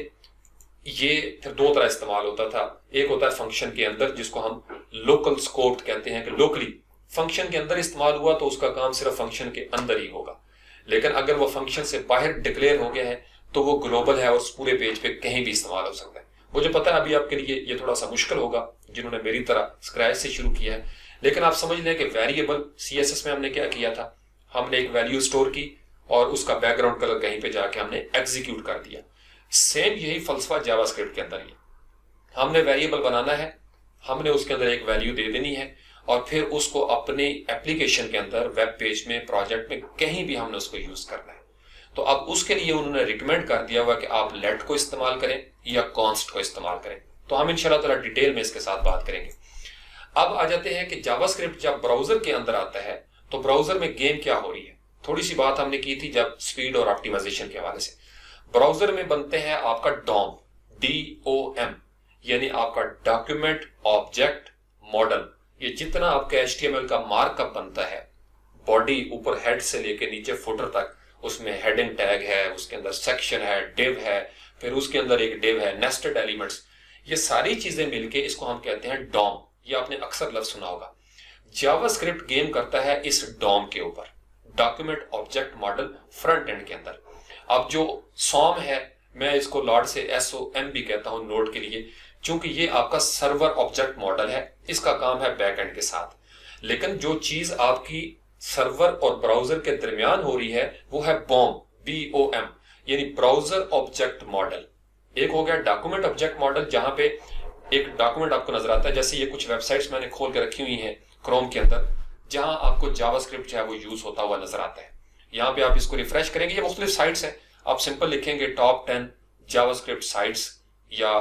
ये फिर दो तरह इस्तेमाल होता था। एक होता है फंक्शन के अंदर, जिसको हम लोकल स्कोप कहते हैं, कि लोकली फंक्शन के अंदर इस्तेमाल हुआ तो उसका काम सिर्फ फंक्शन के अंदर ही होगा। लेकिन अगर वो फंक्शन से बाहर डिक्लेयर हो गया है तो वो ग्लोबल है और उस पूरे पेज पे कहीं भी इस्तेमाल हो सकता है। मुझे पता है अभी आपके लिए ये थोड़ा सा मुश्किल होगा जिन्होंने मेरी तरह स्क्रैच से शुरू किया है, लेकिन आप समझ लें कि वेरिएबल CSS में हमने क्या किया था, हमने एक वैल्यू स्टोर की और उसका बैकग्राउंड कलर कहीं पे जाके हमने एग्जीक्यूट कर दिया। सेम यही फलसफा जावास्क्रिप्ट के अंदर ही, हमने वेरिएबल बनाना है, हमने उसके अंदर एक वैल्यू दे देनी है और फिर उसको अपने एप्लीकेशन के अंदर, वेब पेज में, प्रोजेक्ट में, कहीं भी हमने उसको यूज करना है। तो अब उसके लिए उन्होंने रिकमेंड कर दिया हुआ कि आप लेट को इस्तेमाल करें या कॉन्स्ट को इस्तेमाल करें। तो हम इंशाल्लाह ताला डिटेल में इसके साथ बात करेंगे। अब आ जाते हैं कि जावास्क्रिप्ट जब ब्राउजर के अंदर आता है तो ब्राउजर में गेम क्या हो रही है। थोड़ी सी बात हमने की थी जब स्पीड और ऑप्टिमाइजेशन के हवाले से। ब्राउजर में बनते हैं आपका DOM, यानी आपका डॉक्यूमेंट ऑब्जेक्ट मॉडल। ये जितना आपका HTML का मार्कअप बनता है, बॉडी ऊपर हेड से लेके नीचे फुटर तक, उसमें हेडिंग टैग है, उसके अंदर सेक्शन है, डिव है, फिर उसके अंदर एक div है, nested elements, ये सारी चीजें मिलके इसको हम कहते हैं DOM। ये आपने अक्सर लफ्ज सुना होगा। जावास्क्रिप्ट गेम करता है इस DOM के ऊपर, document object model front end के अंदर। अब जो SOM है, मैं इसको लॉर्ड से SOM भी कहता हूं नोड के लिए, क्योंकि ये आपका सर्वर ऑब्जेक्ट मॉडल है, इसका काम है बैक एंड के साथ। लेकिन जो चीज आपकी सर्वर और ब्राउजर के दरमियान हो रही है वो है BOM, यानी ब्राउजर ऑब्जेक्ट मॉडल। एक हो गया डॉक्यूमेंट ऑब्जेक्ट मॉडल, जहां पे एक डॉक्यूमेंट आपको नजर आता है, जैसे ये कुछ वेबसाइट्स मैंने खोल के रखी हुई हैं क्रोम के अंदर, जहां आपको जावास्क्रिप्ट जो है वो यूज होता हुआ नजर आता है। यहाँ पे आप इसको रिफ्रेश करेंगे, ये मुख्तलिफ साइट्स हैं, आप सिंपल लिखेंगे टॉप 10 जावास्क्रिप्ट साइट्स या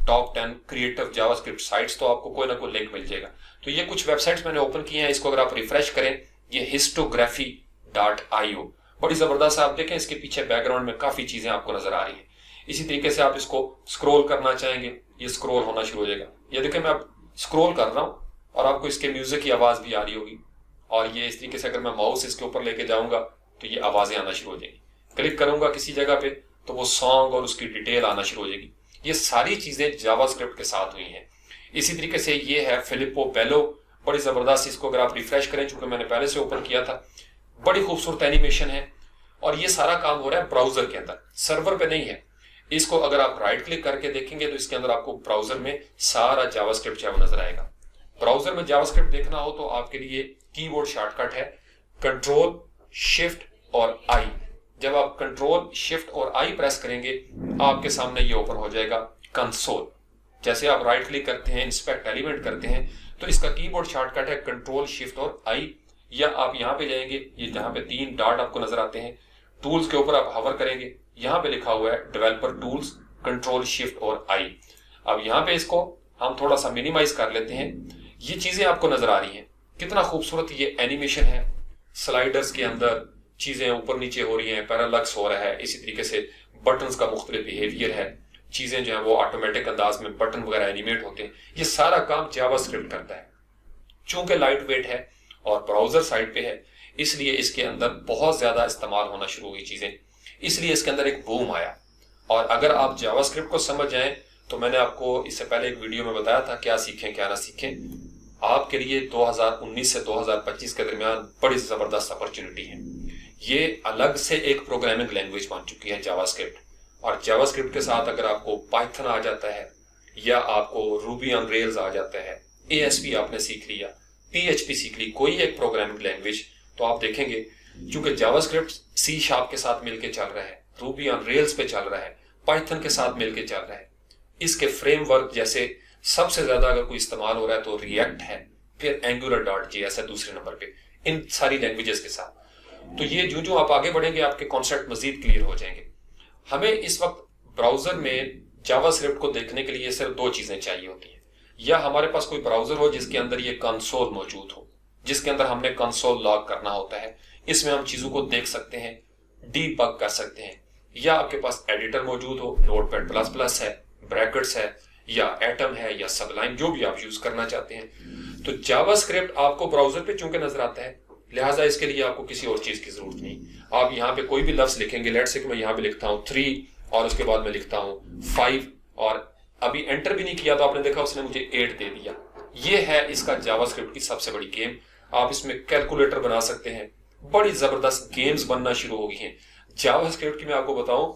टॉप 10 क्रिएटिव जावास्क्रिप्ट साइट्स, तो आपको कोई ना कोई लिंक मिल जाएगा। तो ये कुछ वेबसाइट्स मैंने ओपन किए हैं, इसको अगर आप रिफ्रेश करें, ये histography.io, बड़ी जबरदस्त। आप देखें इसके पीछे बैकग्राउंड में काफी चीजें आपको नजर आ रही हैं। इसी तरीके से आप इसको स्क्रॉल करना चाहेंगे, ये स्क्रॉल होना शुरू हो जाएगा। ये देखें मैं अब स्क्रॉल कर रहा हूं और आपको इसके म्यूजिक की आवाज भी आ रही होगी, और ये इस तरीके से अगर मैं माउस इसके ऊपर लेके जाऊंगा तो ये आवाजें आना शुरू हो जाएंगी। क्लिक करूंगा किसी जगह पे तो वो सॉन्ग और उसकी डिटेल आना शुरू हो जाएगी। ये सारी चीजें जावास्क्रिप्ट के साथ हुई हैं। इसी तरीके से ये है फिलिपो बेलो, बड़ी जबरदस्त। इसको अगर आप रिफ्रेश करें, चूंकि मैंने पहले से ओपन किया था, बड़ी खूबसूरत एनिमेशन है, और ये सारा काम हो रहा है ब्राउजर के अंदर, सर्वर पे नहीं है। इसको अगर आप राइट क्लिक करके देखेंगे तो इसके अंदर आपको ब्राउजर में सारा जावास्क्रिप्ट जो है वो नजर आएगा। ब्राउजर में जावास्क्रिप्ट देखना हो तो आपके लिए कीबोर्ड शॉर्टकट है कंट्रोल शिफ्ट और आई। जब आप कंट्रोल शिफ्ट और आई प्रेस करेंगे, आपके सामने ये ओपन हो जाएगा कंसोल। जैसे आप राइट क्लिक करते हैं, इंस्पेक्ट एलिमेंट करते हैं, तो इसका कीबोर्ड शॉर्टकट है कंट्रोल शिफ्ट और आई। या आप यहाँ पे जाएंगे, ये जहां पे 3 डॉट आपको नजर आते हैं, टूल्स के ऊपर आप हवर करेंगे, यहाँ पे लिखा हुआ है डेवलपर टूल्स, कंट्रोल शिफ्ट और आई। अब यहाँ पे इसको हम थोड़ा सा मिनिमाइज कर लेते हैं। ये चीजें आपको नजर आ रही हैं, कितना खूबसूरत ये एनिमेशन है। स्लाइडर्स के अंदर चीजें ऊपर नीचे हो रही हैं, पैरालक्स हो रहा है। इसी तरीके से बटन्स का मुख्तलिफ बिहेवियर है, चीजें जो है वो ऑटोमेटिक अंदाज में बटन वगैरह एनिमेट होते हैं। ये सारा काम जावास्क्रिप्ट करता है। चूंकि लाइट वेट है और ब्राउजर साइड पे है, इसलिए इसके अंदर बहुत ज्यादा इस्तेमाल होना शुरू हुई चीजें, इसलिए इसके अंदर एक बूम आया। और अगर आप जावास्क्रिप्ट को समझ जाएं, तो मैंने आपको इससे पहले एक वीडियो में बताया था क्या सीखें क्या ना सीखें, आपके लिए 2019 से 2025 के दरमियान बड़ी जबरदस्त अपॉर्चुनिटी है। ये अलग से एक प्रोग्रामिंग लैंग्वेज बन चुकी है जावास्क्रिप्ट, और जावास्क्रिप्ट के साथ अगर आपको पाइथन आ जाता है, या आपको रूबी ऑन रेल्स आ जाता है, ASP आपने सीख लिया, PHP सीख ली, कोई एक प्रोग्रामिंग लैंग्वेज, तो आप देखेंगे क्योंकि जावास्क्रिप्ट C# के साथ मिलके चल रहा है, रूबी ऑन रेल्स पे चल रहा है, पाइथन के साथ मिलके चल रहा है। इसके फ्रेमवर्क जैसे सबसे ज्यादा अगर कोई इस्तेमाल हो रहा है तो रिएक्ट है, फिर angular.js है दूसरे नंबर पे, इन सारी लैंग्वेजेस के साथ। तो ये जो आप आगे बढ़ेंगे आपके कॉन्सेप्ट मजीद क्लियर हो जाएंगे। हमें इस वक्त ब्राउजर में जावास्क्रिप्ट को देखने के लिए सिर्फ 2 चीजें चाहिए होती हैं। या हमारे पास कोई ब्राउजर हो जिसके अंदर ये कंसोल मौजूद हो, जिसके अंदर हमने कंसोल लॉग करना होता है, इसमें हम चीजों को देख सकते हैं, डीबग कर सकते हैं। या आपके पास एडिटर मौजूद हो, नोटपैड++ है, ब्रैकेट्स है, या एटम है, या सबलाइन, जो भी आप यूज करना चाहते हैं। तो जावास्क्रिप्ट आपको ब्राउजर पे चूंकि नजर आता है, लिहाजा इसके लिए आपको किसी और चीज की जरूरत नहीं। आप यहाँ पे कोई भी लफ्ज लिखेंगे, लेट्स से कि मैं यहाँ पे लिखता हूँ 3 और उसके बाद मैं लिखता हूँ 5, और अभी एंटर भी नहीं किया तो आपने देखा उसने मुझे 8 दे दिया। ये है इसका जावास्क्रिप्ट की सबसे बड़ी गेम। आप इसमें कैलकुलेटर बना सकते हैं, बड़ी जबरदस्त गेम्स बनना शुरू हो गई हैं जावास्क्रिप्ट की। मैं आपको बताऊं,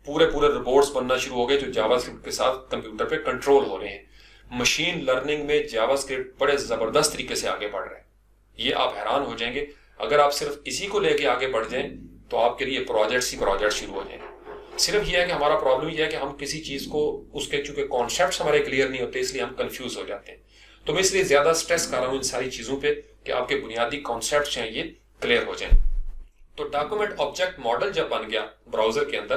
पूरे रोबोट्स बनना शुरू हो गए जो जावास्क्रिप्ट के साथ कंप्यूटर पे कंट्रोल हो रहे हैं। मशीन लर्निंग में जावास्क्रिप्ट बड़े जबरदस्त तरीके से आगे बढ़ रहा है, ये आप हैरान हो जाएंगे। अगर आप सिर्फ इसी को लेके आगे बढ़ जाएं तो आपके लिए प्रोजेक्ट शुरू हो जाए। सिर्फ ये है कि हमारा प्रॉब्लम ये है कि हम किसी चीज को, उसके चूंकि कॉन्सेप्ट हमारे क्लियर नहीं होते, इसलिए हम कंफ्यूज हो जाते हैं। तो मैं इसलिए ज्यादा स्ट्रेस कर रहा हूं इन सारी चीजों पे कि आपके बुनियादी कॉन्सेप्ट हैं ये क्लियर हो जाए। तो डॉक्यूमेंट ऑब्जेक्ट मॉडल जब बन गया ब्राउजर के अंदर,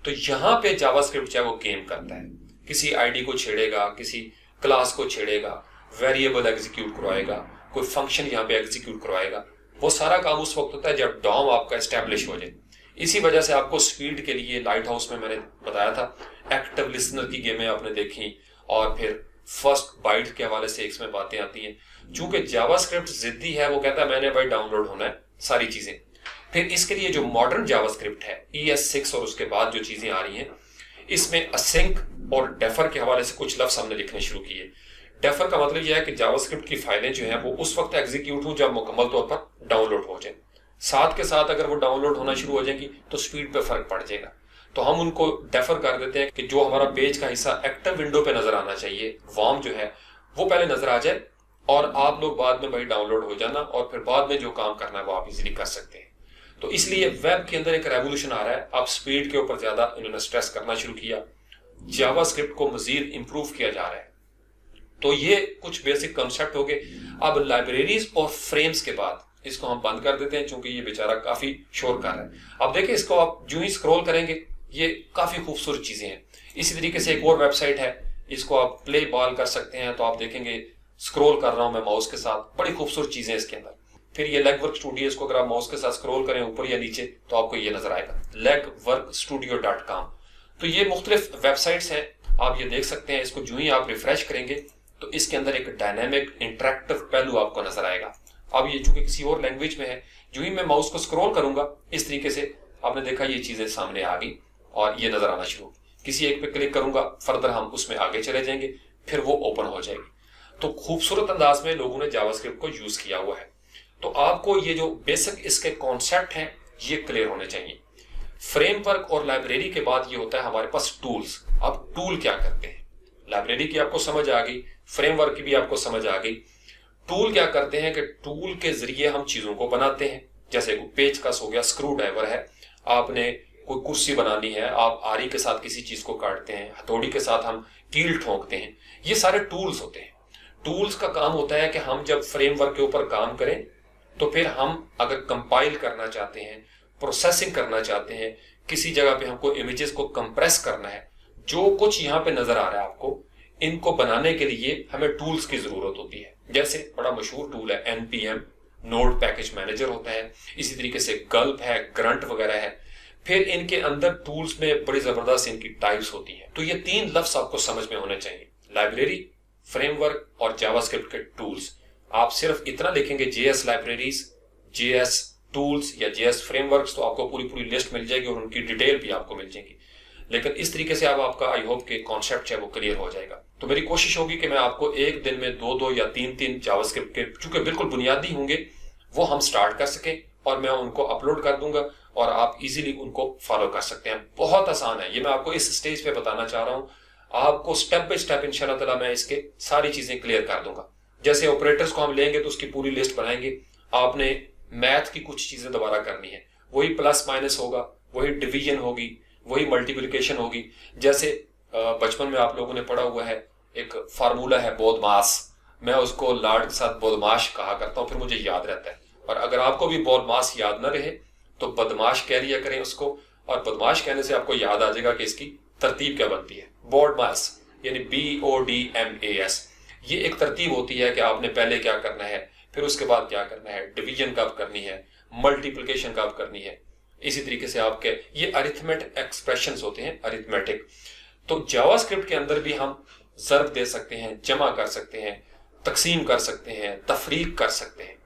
तो यहां पे जावास्क्रिप्ट जो है वो गेम करता है, किसी आईडी को छेड़ेगा, किसी क्लास को छेड़ेगा, वेरिएबल एग्जीक्यूट करवाएगा, कोई फंक्शन यहाँ पे एग्जीक्यूट करवाएगा। वो सारा काम उस वक्त होता है जब डॉम आपका एस्टेब्लिश हो जाए। इसी वजह से आपको स्पीड के लिए लाइट हाउस में मैंने बताया था, एक्टिव लिसनर की गेमें आपने देखी, और फिर फर्स्ट बाइट के हवाले से इसमें बातें आती हैं। चूंकि जावास्क्रिप्ट जिद्दी है, वो कहता है मैंने भाई डाउनलोड होना है सारी चीजें। फिर इसके लिए जो मॉडर्न जावास्क्रिप्ट है ES6 और उसके बाद जो चीजें आ रही हैं, इसमें असिंक और डेफर के हवाले से कुछ लफ्ज हमने लिखने शुरू किए। डेफर का मतलब यह है कि जावास्क्रिप्ट की फाइलें जो हैं वो उस वक्त एग्जीक्यूट हो जब मुकम्मल तौर पर डाउनलोड हो जाए। साथ के साथ अगर वो डाउनलोड होना शुरू हो जाएंगी तो स्पीड पे फर्क पड़ जाएगा। तो हम उनको डेफर कर देते हैं कि जो हमारा पेज का हिस्सा एक्टिव विंडो पे नजर आना चाहिए, वॉर्म जो है वो पहले नजर आ जाए, और आप लोग बाद में भाई डाउनलोड हो जाना और फिर बाद में जो काम करना है वो आप इजीली कर सकते हैं। तो इसलिए वेब के अंदर एक रेवोल्यूशन आ रहा है। अब स्पीड के ऊपर ज्यादा इन्होंने स्ट्रेस करना शुरू किया, जावास्क्रिप्ट को मजीद इंप्रूव किया जा रहा है। तो ये कुछ बेसिक कॉन्सेप्ट हो गए। अब लाइब्रेरीज और फ्रेम्स के बाद इसको हम बंद कर देते हैं, क्योंकि ये बेचारा काफी शोर कर रहा है। अब देखिए, इसको आप जो ही स्क्रॉल करेंगे ये काफी खूबसूरत चीजें हैं। इसी तरीके से एक और वेबसाइट है, इसको आप प्ले बॉल कर सकते हैं। तो आप देखेंगे स्क्रॉल कर रहा हूं मैं माउस के साथ, बड़ी खूबसूरत चीजें इसके अंदर। फिर ये लेगवर्क स्टूडियो, इसको अगर आप माउस के साथ स्क्रॉल करें ऊपर या नीचे तो आपको ये नजर आएगा, legworkstudio.com। तो ये मुख्तलिफ वेबसाइट्स हैं, आप ये देख सकते हैं। इसको जो ही आप रिफ्रेश करेंगे तो इसके अंदर एक डायनेमिक इंटरेक्टिव पहलू आपको नजर आएगा। अब ये चूंकि किसी और लैंग्वेज में है, जो ही मैं माउस को स्क्रॉल करूंगा इस तरीके से आपने देखा ये चीजें सामने आ गई और ये नजर आना शुरू। किसी एक पे क्लिक करूंगा, फर्दर हम उसमें आगे चले जाएंगे, फिर वो ओपन हो जाएगी। तो खूबसूरत अंदाज में लोगों ने जावास्क्रिप्ट को यूज किया हुआ है। तो आपको ये जो बेसिक इसके कॉन्सेप्ट हैं ये क्लियर होने चाहिए। फ्रेमवर्क और लाइब्रेरी के बाद ये होता है हमारे पास टूल्स। अब टूल क्या करते हैं? लाइब्रेरी की आपको समझ आ गई, फ्रेमवर्क की भी आपको समझ आ गई। टूल क्या करते हैं कि टूल के जरिए हम चीजों को बनाते हैं। जैसे कोई पेचकस हो गया, स्क्रू ड्राइवर है, आपने कोई कुर्सी बनानी है, आप आरी के साथ किसी चीज को काटते हैं, हथौड़ी के साथ हम कील ठोंकते हैं, ये सारे टूल्स होते हैं। टूल्स का काम होता है कि हम जब फ्रेमवर्क के ऊपर काम करें तो फिर हम अगर कंपाइल करना चाहते हैं, प्रोसेसिंग करना चाहते हैं, किसी जगह पे हमको इमेजेस को कंप्रेस करना है, जो कुछ यहाँ पे नजर आ रहा है आपको, इनको बनाने के लिए हमें टूल्स की जरूरत होती है। जैसे बड़ा मशहूर टूल है npm, नोड पैकेज मैनेजर होता है, इसी तरीके से गल्प है, ग्रंट वगैरह है। फिर इनके अंदर टूल्स में बड़ी जबरदस्त इनकी टाइप्स होती हैं। तो ये तीन लफ्ज आपको समझ में होने चाहिए, लाइब्रेरी, फ्रेमवर्क और जावास्क्रिप्ट के टूल्स। आप सिर्फ इतना लिखेंगे जेएस लाइब्रेरीज, जेएस टूल्स या जेएस फ्रेमवर्क्स, तो आपको पूरी पूरी लिस्ट मिल जाएगी और उनकी डिटेल भी आपको मिल जाएगी। लेकिन इस तरीके से आपका आई होप के कॉन्सेप्ट है वो क्लियर हो जाएगा। तो मेरी कोशिश होगी कि मैं आपको एक दिन में दो या तीन जावास्क्रिप्ट के चूंकि बिल्कुल बुनियादी होंगे वो हम स्टार्ट कर सकें, और मैं उनको अपलोड कर दूंगा और आप इजीली उनको फॉलो कर सकते हैं। बहुत आसान है, ये मैं आपको इस स्टेज पे बताना चाह रहा हूं। आपको स्टेप बाय स्टेप इंशाल्लाह ताला मैं इसके सारी चीजें क्लियर कर दूंगा। जैसे ऑपरेटर्स को हम लेंगे तो उसकी पूरी लिस्ट बनाएंगे। आपने मैथ की कुछ चीजें दोबारा करनी है, वही प्लस माइनस होगा, वही डिवीजन होगी, वही मल्टीप्लिकेशन होगी। जैसे बचपन में आप लोगों ने पढ़ा हुआ है, एक फार्मूला है बोधमास, मैं उसको लाड के साथ बोधमाश कहा करता हूं, फिर मुझे याद रहता है। और अगर आपको भी बोधमास याद न रहे तो बदमाश कह लिया करें उसको, और बदमाश कहने से आपको याद आ जाएगा कि इसकी तरतीब क्या बनती है। बोर्डमास यानी BODMAS, ये एक तरतीब होती है कि आपने पहले क्या करना है, फिर उसके बाद क्या करना है, डिवीजन कब करनी है, मल्टीप्लिकेशन कब करनी है। इसी तरीके से आपके ये अरिथमेटिक एक्सप्रेशंस होते हैं, अरिथमेटिक। तो जावास्क्रिप्ट के अंदर भी हम ज़र्ब दे सकते हैं, जमा कर सकते हैं, तकसीम कर सकते हैं, तफरीक कर सकते हैं।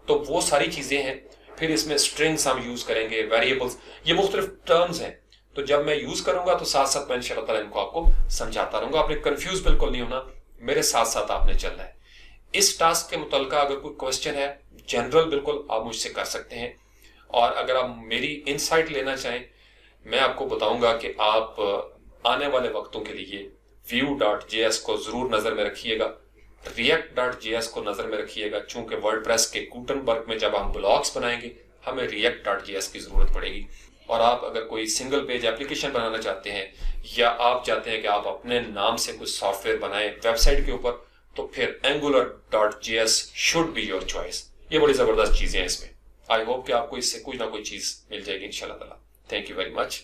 तो वो सारी चीजें हैं। फिर इसमें स्ट्रिंग्स हम यूज करेंगे, वेरिएबल्स, ये मुख्तलिफ टर्म्स हैं। तो जब मैं यूज करूंगा तो साथ साथ मैं इंशाअल्लाह ताला इनको आपको समझाता रहूंगा। आपने कंफ्यूज बिल्कुल नहीं होना, मेरे साथ साथ आपने चलना है। इस टास्क के मुतल्लिका अगर कोई क्वेश्चन है जनरल, बिल्कुल आप मुझसे कर सकते हैं। और अगर आप मेरी इनसाइट लेना चाहें, मैं आपको बताऊंगा कि आप आने वाले वक्तों के लिए Vue.js को जरूर नजर में रखिएगा, React.js को नजर में रखिएगा। चूंकि वर्डप्रेस के गुटनबर्ग में जब हम ब्लॉग्स बनाएंगे हमें React.js की जरूरत पड़ेगी। और आप अगर कोई सिंगल पेज एप्लीकेशन बनाना चाहते हैं, या आप चाहते हैं कि आप अपने नाम से कुछ सॉफ्टवेयर बनाएं वेबसाइट के ऊपर, तो फिर Angular.js should be your choice. ये बड़ी जबरदस्त चीजें हैं इसमें। आई होप कि आपको इससे कुछ ना कोई चीज मिल जाएगी इंशाल्लाह ताला। Thank you very much.